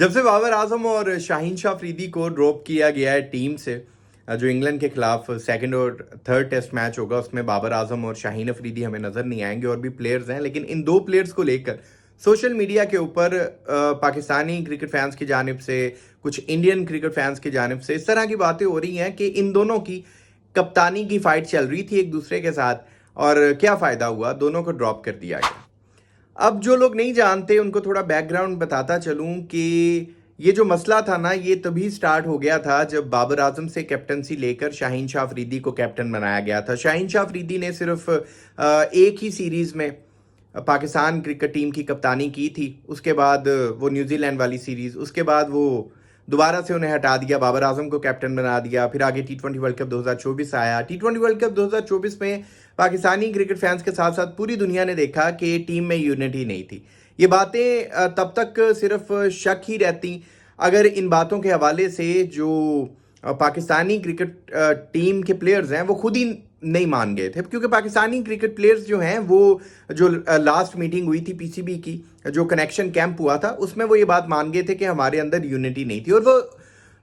जब से बाबर आजम और शाहीन शाह अफरीदी को ड्रॉप किया गया है टीम से, जो इंग्लैंड के खिलाफ सेकंड और थर्ड टेस्ट मैच होगा उसमें बाबर आजम और शाहीन अफरीदी हमें नजर नहीं आएंगे। और भी प्लेयर्स हैं, लेकिन इन दो प्लेयर्स को लेकर सोशल मीडिया के ऊपर पाकिस्तानी क्रिकेट फैंस की जानिब से, कुछ इंडियन क्रिकेट फैंस की जानिब से इस तरह की बातें हो रही हैं कि इन दोनों की कप्तानी की फाइट चल रही थी एक दूसरे के साथ और क्या फायदा हुआ, दोनों को ड्रॉप कर दिया गया। अब जो लोग नहीं जानते उनको थोड़ा बैकग्राउंड बताता चलूं कि ये जो मसला था ना, ये तभी स्टार्ट हो गया था जब बाबर आजम से कैप्टनसी लेकर शाहीन शाह अफरीदी को कैप्टन बनाया गया था। शाहीन शाह अफरीदी ने सिर्फ एक ही सीरीज में पाकिस्तान क्रिकेट टीम की कप्तानी की थी, उसके बाद वो न्यूजीलैंड वाली सीरीज, उसके बाद वो दोबारा से उन्हें हटा दिया, बाबर आजम को कैप्टन बना दिया। फिर आगे टी20 वर्ल्ड कप 2024 आया। टी20 वर्ल्ड कप 2024 में पाकिस्तानी क्रिकेट फैंस के साथ साथ पूरी दुनिया ने देखा कि टीम में यूनिटी नहीं थी। ये बातें तब तक सिर्फ शक ही रहती अगर इन बातों के हवाले से जो पाकिस्तानी क्रिकेट टीम के प्लेयर्स हैं वो खुद ही नहीं मान गए थे। क्योंकि पाकिस्तानी क्रिकेट प्लेयर्स जो हैं वो जो लास्ट मीटिंग हुई थी पीसीबी की, जो कनेक्शन कैंप हुआ था, उसमें वो ये बात मान गए थे कि हमारे अंदर यूनिटी नहीं थी। और वो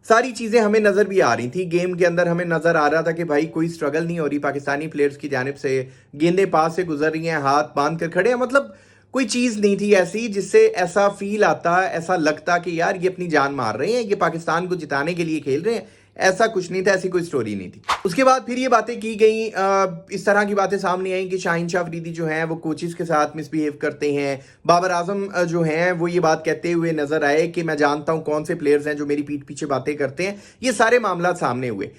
सारी चीज़ें हमें नज़र भी आ रही थी गेम के अंदर। हमें नज़र आ रहा था कि भाई कोई स्ट्रगल नहीं हो रही पाकिस्तानी प्लेयर्स की जानिब से, गेंदें पास से गुजर रही हैं, हाथ बांध कर खड़े हैं। मतलब कोई चीज़ नहीं थी ऐसी जिससे ऐसा फील आता, ऐसा लगता कि यार ये अपनी जान मार रहे हैं, ये पाकिस्तान को जिताने के लिए खेल रहे हैं। ऐसा कुछ नहीं था, ऐसी कोई स्टोरी नहीं थी। उसके बाद फिर ये बातें की गई, इस तरह की बातें सामने आई कि शाहीन शाह अफरीदी जो हैं वो कोचेस के साथ मिसबिहेव करते हैं। बाबर आजम जो हैं वो ये बात कहते हुए नजर आए कि मैं जानता हूं कौन से प्लेयर्स हैं जो मेरी पीठ पीछे बातें करते हैं। ये सारे मामला सामने हुए।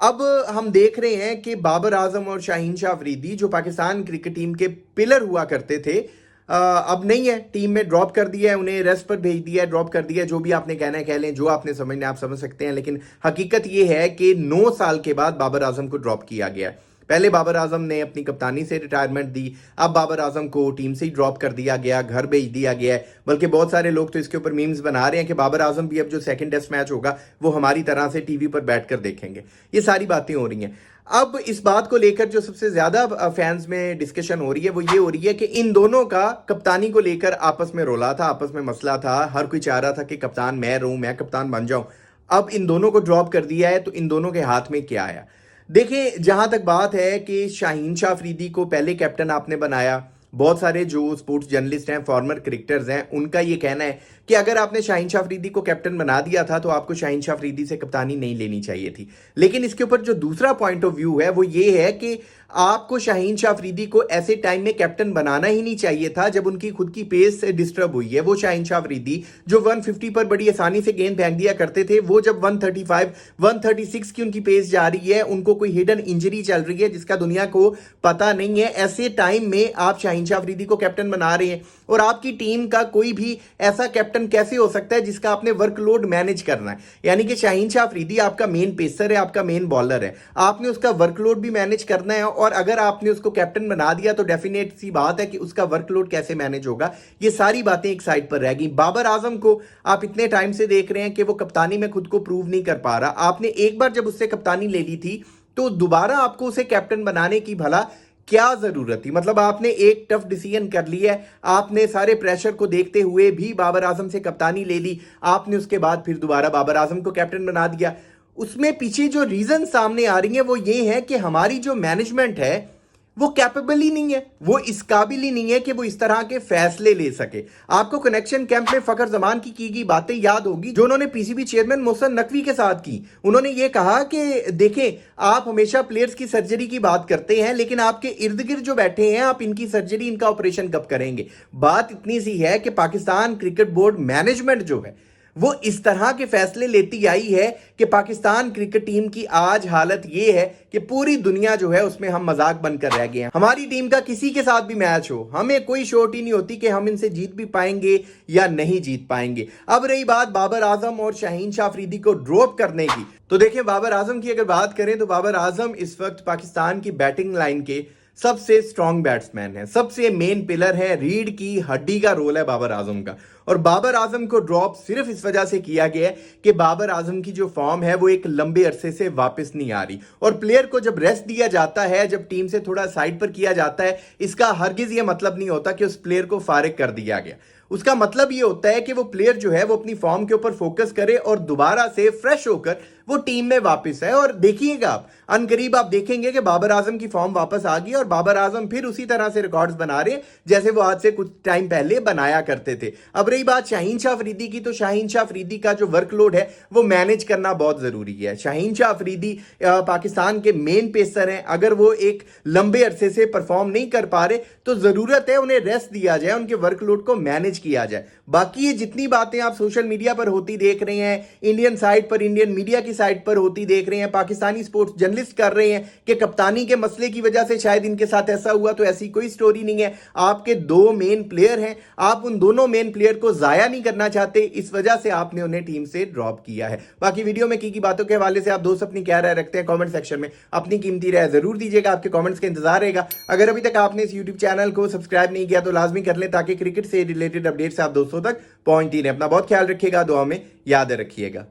अब हम देख रहे हैं कि बाबर आजम और शाहीन शाह अफरीदी जो पाकिस्तान क्रिकेट टीम के पिलर हुआ करते थे, अब नहीं है, टीम में ड्रॉप कर दिया है, उन्हें रेस्ट पर भेज दिया है, ड्रॉप कर दिया है। जो भी आपने कहना है कह लें, जो आपने समझना है आप समझ सकते हैं, लेकिन हकीकत ये है कि 9 साल के बाद बाबर आजम को ड्रॉप किया गया है। पहले बाबर आजम ने अपनी कप्तानी से रिटायरमेंट दी, अब बाबर आजम को टीम से ही ड्रॉप कर दिया गया, घर भेज दिया गया है। बल्कि बहुत सारे लोग तो इसके ऊपर मीम्स बना रहे हैं कि बाबर आजम भी अब जो सेकंड टेस्ट मैच होगा वो हमारी तरह से टीवी पर बैठकर देखेंगे। ये सारी बातें हो रही हैं। अब इस बात को लेकर जो सबसे ज्यादा फैंस में डिस्कशन हो रही है वो ये हो रही है कि इन दोनों का कप्तानी को लेकर आपस में रोला था, आपस में मसला था। हर कोई चाह रहा था कि कप्तान मैं रहूं, मैं कप्तान बन जाऊं। अब इन दोनों को ड्रॉप कर दिया है तो इन दोनों के हाथ में क्या आया। देखिए, जहां तक बात है कि शाहीन शाह अफरीदी को पहले कैप्टन आपने बनाया, बहुत सारे जो स्पोर्ट्स जर्नलिस्ट हैं, फॉर्मर क्रिकेटर्स हैं, उनका ये कहना है कि अगर आपने शाहीन शाह अफरीदी को कैप्टन बना दिया था तो आपको शाहीन शाह अफरीदी से कप्तानी नहीं लेनी चाहिए थी। लेकिन इसके ऊपर जो दूसरा पॉइंट ऑफ व्यू है वो ये है कि आपको शाहीन शाह अफरीदी को ऐसे टाइम में कैप्टन बनाना ही नहीं चाहिए था जब उनकी खुद की पेस डिस्टर्ब हुई है। वो शाहीन शाह अफरीदी जो 150 पर बड़ी आसानी से गेंद फेंक दिया करते थे, वो जब 135 136 की उनकी पेस जा रही है, उनको कोई हिडन इंजरी चल रही है जिसका दुनिया को पता नहीं है, ऐसे टाइम में आप शाहीन शाह अफरीदी को कैप्टन बना रहे हैं। और आपकी टीम का कोई भी ऐसा कैप्टन कैसे हो सकता है जिसका आपने वर्कलोड मैनेज करना है। यानी कि शाहीन शाह अफरीदी आपका मेन पेसर है, आपका मेन बॉलर है, आपने उसका वर्कलोड भी मैनेज करना है। और अगर आपने उसको कैप्टन बना दिया तो डेफिनेट सी बात है कि उसका वर्कलोड कैसे मैनेज होगा। ये सारी बातें एक साइड पर रहेगी। बाबर आजम को आप इतने टाइम से देख रहे हैं कि वो कप्तानी में खुद को प्रूव नहीं कर पा रहा। आपने एक बार जब उससे कप्तानी ले ली थी तो दोबारा आपको उसे कैप्टन बनाने की भला क्या जरूरत थी। मतलब आपने एक टफ डिसीजन कर लिया है, आपने सारे प्रेशर को देखते हुए भी बाबर आजम से कप्तानी ले ली, आपने उसके बाद फिर दोबारा बाबर आजम को कैप्टन बना दिया। उसमें पीछे जो रीजन सामने आ रही है वो ये है कि हमारी जो मैनेजमेंट है वो कैपेबल ही नहीं है, वो इस काबिल ही नहीं है कि वो इस तरह के फैसले ले सके। आपको कनेक्शन कैंप में फखर जमान की गई बातें याद होगी जो उन्होंने पीसीबी चेयरमैन मोहसिन नकवी के साथ की। उन्होंने ये कहा कि देखें, आप हमेशा प्लेयर्स की सर्जरी की बात करते हैं लेकिन आपके इर्द गिर्द जो बैठे हैं, आप इनकी सर्जरी, इनका ऑपरेशन कब करेंगे। बात इतनी सी है कि पाकिस्तान क्रिकेट बोर्ड मैनेजमेंट जो है वो इस तरह के फैसले लेती आई है कि पाकिस्तान क्रिकेट टीम की आज हालत ये है कि पूरी दुनिया जो है उसमें हम मजाक बनकर रह गए हैं। हमारी टीम का किसी के साथ भी मैच हो, हमें कोई श्योरिटी नहीं होती कि हम इनसे जीत भी पाएंगे या नहीं जीत पाएंगे। अब रही बात बाबर आजम और शाहीन शाह अफरीदी को ड्रॉप करने की, तो देखिए, बाबर आजम की अगर बात करें तो बाबर आजम इस वक्त पाकिस्तान की बैटिंग लाइन के सबसे स्ट्रॉन्ग बैट्समैन है, सबसे मेन पिलर है, रीढ़ की हड्डी का रोल है बाबर आजम का। और बाबर आजम को ड्रॉप सिर्फ इस वजह से किया गया है कि बाबर आजम की जो फॉर्म है वो एक लंबे अरसे से वापस नहीं आ रही। और प्लेयर को जब रेस्ट दिया जाता है, जब टीम से थोड़ा साइड पर किया जाता है, इसका हरगिज ये मतलब नहीं होता कि उस प्लेयर को फारिग कर दिया गया। उसका मतलब ये होता है कि वो प्लेयर जो है वो अपनी फॉर्म के ऊपर फोकस करे और दोबारा से फ्रेश होकर वो टीम में वापस है। और देखिएगा आप अनकरीब आप देखेंगे कि बाबर आजम की फॉर्म वापस आ गई और बाबर आजम फिर उसी तरह से रिकॉर्ड्स बना रहे हैं जैसे वो आज से कुछ टाइम पहले बनाया करते थे। अब रही बात शाहीन शाह अफरीदी की, तो शाहीन शाह अफरीदी का जो वर्कलोड है वो मैनेज करना बहुत जरूरी है। शाहीन शाह अफरीदी पाकिस्तान के मेन पेसर हैं, अगर वो एक लंबे अरसे से परफॉर्म नहीं कर पा रहे तो जरूरत है उन्हें रेस्ट दिया जाए, उनके वर्कलोड को मैनेज किया जाए। बाकी ये जितनी बातें आप सोशल मीडिया पर होती देख रहे हैं, इंडियन साइड पर, इंडियन मीडिया की साइड पर होती देख रहे हैं, पाकिस्तानी स्पोर्ट्स जर्नलिस्ट कर रहे हैं कि कप्तानी के मसले की वजह से शायद इनके साथ ऐसा हुआ, तो ऐसी कोई स्टोरी नहीं है। आपके दो मेन प्लेयर हैं, आप उन दोनों मेन प्लेयर को जाया नहीं करना चाहते, इस वजह से आपने उन्हें टीम से ड्रॉप किया है। बाकी वीडियो में की बातों के हवाले से आप दोस्त अपनी क्या राय रखते हैं कमेंट सेक्शन में अपनी कीमती राय जरूर दीजिएगा। आपके कमेंट्स का इंतजार रहेगा। अगर अभी तक आपने इस यूट्यूब चैनल को सब्सक्राइब नहीं किया तो लाजमी कर लें ताकि क्रिकेट से रिलेटेड अपडेट्स आप दोस्तों तक पहुंचती रहे। अपना बहुत ख्याल रखिएगा, दुआ में याद रखिएगा।